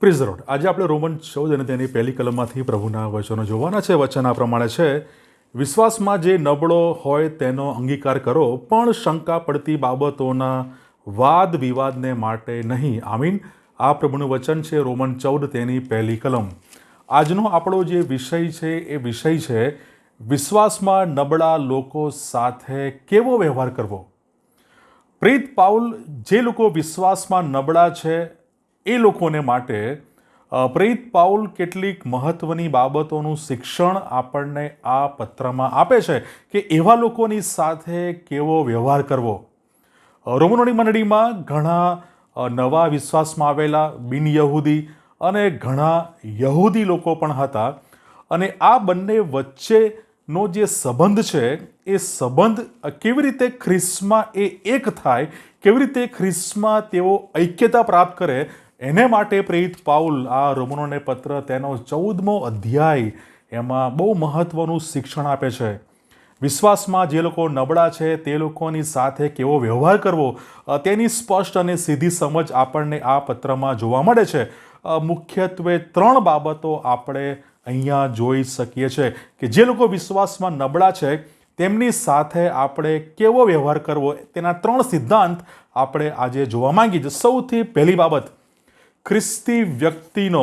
Praise the lord. આજે આપણે Roman 14 અને તેની પહેલી કલમમાંથી પ્રભુના વચનો જોવાના છે. વચન આ પ્રમાણે છે: વિશ્વાસમાં જે નબળો હોય તેનો અંગીકાર કરો, પણ શંકા પડતી બાબતોના વાદ વિવાદને માટે નહીં. આમીન. આ પ્રભુનું વચન છે. રોમન 14 તેની પહેલી કલમ. આજનો આપણો જે વિષય છે એ વિષય છે વિશ્વાસમાં નબળા લોકો સાથે કેવો વ્યવહાર કરવો. પ્રેરિત પાઉલ જે લોકો વિશ્વાસમાં નબળા છે એ લોકોને માટે પ્રેરિત પાઉલ કેટલીક મહત્વની બાબતોનું શિક્ષણ આપણને આ પત્રમાં આપે છે કે એવા લોકોની સાથે કેવો વ્યવહાર કરવો. રોમનોની મંડળીમાં ઘણા નવા વિશ્વાસમાં આવેલા બિન યહૂદી અને ઘણા યહૂદી લોકો પણ હતા, અને આ બંને વચ્ચેનો જે સંબંધ છે એ સંબંધ કેવી રીતે ખ્રિસ્તમાં એ એક થાય, કેવી રીતે ખ્રિસ્તમાં તેઓ ઐક્યતા પ્રાપ્ત કરે, એને માટે પ્રેરિત પાઉલ આ રોમનોને પત્ર તેનો 14મો અધ્યાય એમાં બહુ મહત્વનું શિક્ષણ આપે છે. વિશ્વાસમાં જે લોકો નબળા છે તે લોકોની સાથે કેવો વ્યવહાર કરવો તેની સ્પષ્ટ અને સીધી સમજ આપણને આ પત્રમાં જોવા મળે છે. મુખ્યત્વે 3 બાબતો આપણે અહીંયા જોઈ શકીએ છીએ કે જે લોકો વિશ્વાસમાં નબળા છે તેમની સાથે આપણે કેવો વ્યવહાર કરવો, તેના 3 સિદ્ધાંત આપણે આજે જોવા માંગીએ છીએ. સૌથી પહેલી બાબત, ખ્રિસ્તી વ્યક્તિનો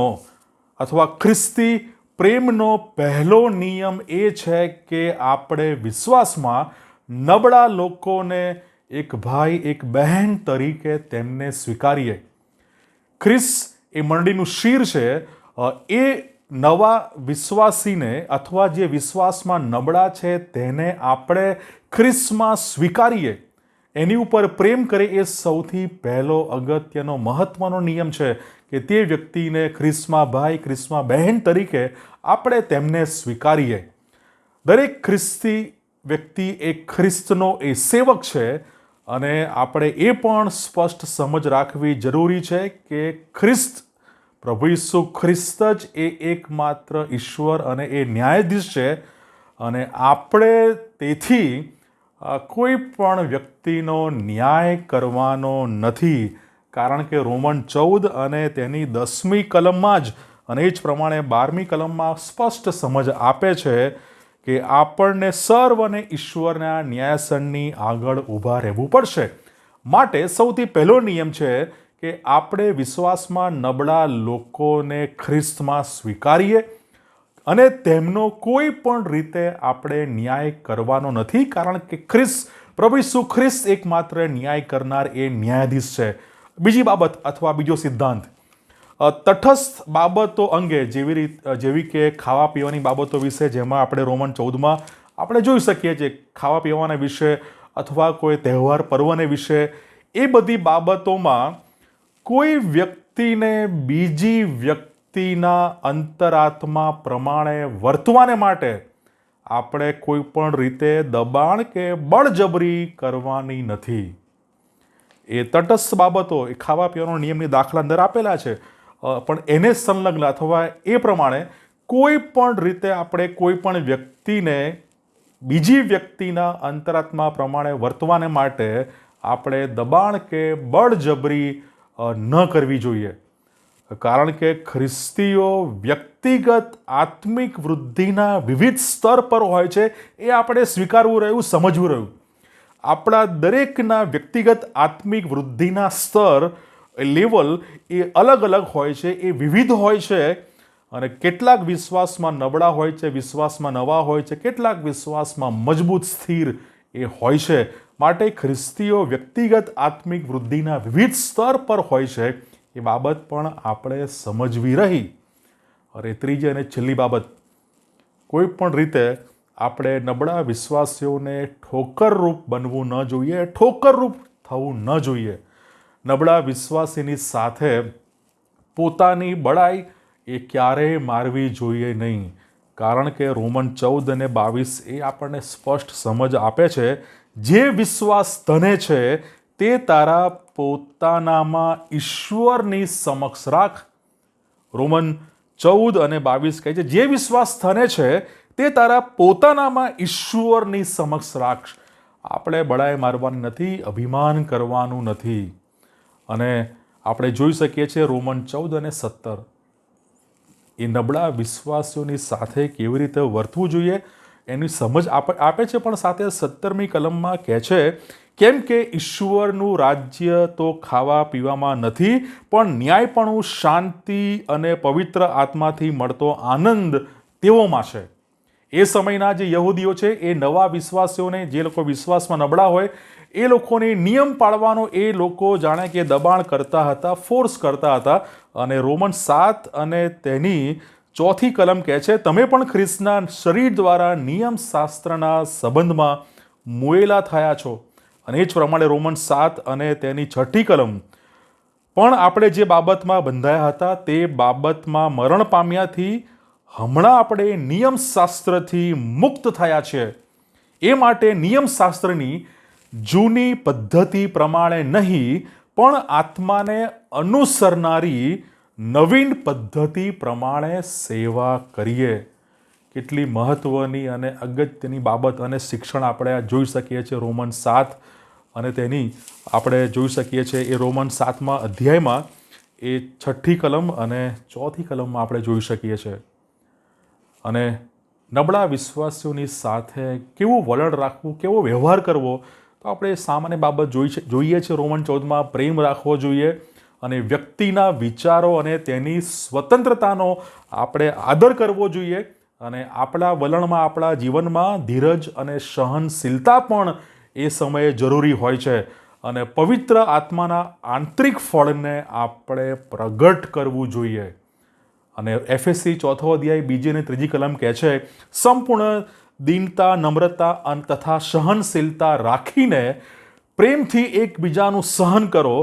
અથવા ખ્રિસ્તી પ્રેમનો પહેલો નિયમ એ છે કે આપણે વિશ્વાસમાં નબળા લોકોને એક ભાઈ એક બહેન તરીકે તેમને સ્વીકારીએ. ખ્રિસ્ત એ મંડળીનું શિર છે. એ નવા વિશ્વાસીને અથવા જે વિશ્વાસમાં નબળા છે તેને આપણે ખ્રિસ્તમાં સ્વીકારીએ, એની ઉપર પ્રેમ કરે, એ સૌથી પહેલો અગત્યનો મહત્વનો નિયમ છે કે તે વ્યક્તિને ખ્રિસ્તમાં ભાઈ ખ્રિસ્તમાં બહેન તરીકે આપણે તેમને સ્વીકારીએ. દરેક ખ્રિસ્તી વ્યક્તિ એ ખ્રિસ્તનો એ સેવક છે, અને આપણે એ પણ સ્પષ્ટ સમજ રાખવી જરૂરી છે કે ખ્રિસ્ત પ્રભુ ઈસુ ખ્રિસ્ત જ એ એકમાત્ર ઈશ્વર અને એ ન્યાયાધીશ છે, અને આપણે તેથી કોઈ પણ વ્યક્તિનો ન્યાય કરવાનો નથી. કારણ કે રોમન 14 અને તેની 10મી કલમમાં જ, અને એ જ પ્રમાણે 12મી કલમમાં સ્પષ્ટ સમજ આપે છે કે આપણને સર્વ અને ઈશ્વરના ન્યાયાસનની આગળ ઊભા રહેવું પડશે. માટે સૌથી પહેલો નિયમ છે કે આપણે વિશ્વાસમાં નબળા લોકોને ખ્રિસ્તમાં સ્વીકારીએ અને તેમનો કોઈ પણ રીતે આપણે ન્યાય કરવાનો નથી. કારણ કે ખ્રિસ્ત પ્રભુ ઈસુ ખ્રિસ્ત એકમાત્ર ન્યાય કરનાર એ ન્યાયાધીશ છે. બીજી બાબત અથવા બીજો સિદ્ધાંત, તટસ્થ બાબતો અંગે જેવી કે ખાવા પીવાની બાબતો વિશે, જેમાં આપણે રોમન 14માં આપણે જોઈ શકીએ છીએ ખાવા પીવાના વિશે અથવા કોઈ તહેવાર પર્વને વિશે, એ બધી બાબતોમાં કોઈ વ્યક્તિને બીજી વ્યક્તિના અંતરાત્મા પ્રમાણે વર્તવાને માટે આપણે કોઈ પણ રીતે દબાણ કે બળજબરી કરવાની નથી. એ તટસ્થ બાબતો, એ ખાવા પીવાનો નિયમની દાખલા અંદર આપેલા છે, પણ એને સંલગ્ન અથવા એ પ્રમાણે કોઈ પણ રીતે આપણે કોઈ પણ વ્યક્તિને બીજી વ્યક્તિના અંતરાત્મા પ્રમાણે વર્તવાને માટે આપણે દબાણ કે બળજબરી ન કરવી જોઈએ. કારણ કે ખ્રિસ્તીઓ વ્યક્તિગત આત્મિક વૃદ્ધિના વિવિધ સ્તર પર હોય છે, એ આપણે સ્વીકારવું રહ્યું, સમજવું રહ્યું. આપણા દરેકના વ્યક્તિગત આત્મિક વૃદ્ધિના સ્તર, લેવલ એ અલગ અલગ હોય છે, એ વિવિધ હોય છે, અને કેટલાક વિશ્વાસમાં નબળા હોય છે, વિશ્વાસમાં નવા હોય છે, કેટલાક વિશ્વાસમાં મજબૂત સ્થિર એ હોય છે. માટે ખ્રિસ્તીઓ વ્યક્તિગત આત્મિક વૃદ્ધિના વિવિધ સ્તર પર હોય છે, એ બાબત પણ આપણે સમજવી રહી. અને ત્રીજી અને છેલ્લી બાબત, કોઈ પણ રીતે આપણે નબળા વિશ્વાસીઓને ઠોકરરૂપ બનવું ન જોઈએ, ઠોકરરૂપ થવું ન જોઈએ. નબળા વિશ્વાસીની સાથે પોતાની બળાઈ એ ક્યારેય મારવી જોઈએ નહીં. કારણ કે રોમન 14 અને 22 એ આપણને સ્પષ્ટ સમજ આપે છે, જે વિશ્વાસ તને છે તે તારા પોતાનામાં ઈશ્વરની સમક્ષ રાખ. રોમન 14 અને 22 કહે છે, જે વિશ્વાસ તને છે તે તારા પોતાનામાં ઈશ્વરની સમક્ષ રાખ. આપણે બળાઈ મારવાની નથી, અભિમાન કરવાનું નથી. અને આપણે જોઈ શકીએ છીએ રોમન 14 અને 17 એ નબળા વિશ્વાસીઓની સાથે કેવી રીતે વર્તવું જોઈએ એની સમજ આપે છે, પણ સાથે 17મી કલમમાં કહે છે કેમ કે ઈશ્વરનું રાજ્ય તો ખાવા પીવામાં નથી, પણ ન્યાયપણું, શાંતિ અને પવિત્ર આત્માથી મળતો આનંદ તેઓમાં છે. એ સમયના જે યહૂદીઓ છે એ નવા વિશ્વાસીઓને, જે લોકો વિશ્વાસમાં નબળા હોય એ લોકોને નિયમ પાળવાનો એ લોકો જાણે કે દબાણ કરતા હતા, ફોર્સ કરતા હતા. અને રોમન 7 અને તેની 4 કલમ કહે છે તમે પણ ખ્રિસ્તના શરીર દ્વારા નિયમશાસ્ત્રના સંબંધમાં મોયેલા થયા છો. અને એ જ પ્રમાણે રોમન 7 અને તેની 6 કલમ પણ આપણે જે બાબતમાં બંધાયા હતા તે બાબતમાં મરણ પામ્યાથી હમણાં આપણે નિયમશાસ્ત્રથી મુક્ત થયા છે. એ માટે નિયમશાસ્ત્રની જૂની પદ્ધતિ પ્રમાણે નહીં, પણ આત્માને અનુસરનારી નવીન પદ્ધતિ પ્રમાણે સેવા કરીએ. કેટલી મહત્વની અને અગત્યની બાબત અને શિક્ષણ આપણે જોઈ શકીએ છીએ રોમન 7 અને તેની આપણે જોઈ શકીએ છીએ એ રોમન 7મા અધ્યાયમાં એ 6 કલમ અને 4 કલમમાં આપણે જોઈ શકીએ છીએ. અને નબળા વિશ્વાસીઓની સાથે કેવું વલણ રાખવું, કેવો વ્યવહાર કરવો, તો આપણે સામાન્ય બાબત જોઈએ છે રોમન 14માં પ્રેમ રાખવો જોઈએ અને વ્યક્તિના વિચારો અને તેની સ્વતંત્રતાનો આપણે આદર કરવો જોઈએ. અને આપણા વલણમાં, આપણા જીવનમાં ધીરજ અને સહનશીલતા પણ એ સમયે જરૂરી હોય છે. અને પવિત્ર આત્માના આંતરિક ફળને આપણે પ્રગટ કરવું જોઈએ. અને એફએસસી 4 અધ્યાય 2 અને 3 કલમ કહે છે સંપૂર્ણ દીનતા, નમ્રતા તથા સહનશીલતા રાખીને પ્રેમથી એકબીજાનું સહન કરો,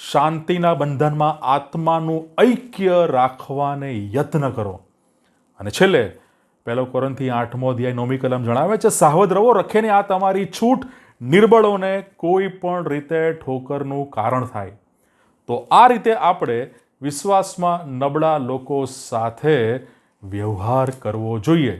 શાંતિના બંધનમાં આત્માનું ઐક્ય રાખવાને યત્ન કરો. અને છેલ્લે 1 કોરિન્થી 8મો અધ્યાય 9મી કલમ જણાવે છે સાવધ રહો, રખેને આ તમારી છૂટ નિર્બળોને કોઈ પણ રીતે ઠોકરનું કારણ થાય. તો આ રીતે આપણે વિશ્વાસમાં નબળા લોકો સાથે વ્યવહાર કરવો જોઈએ.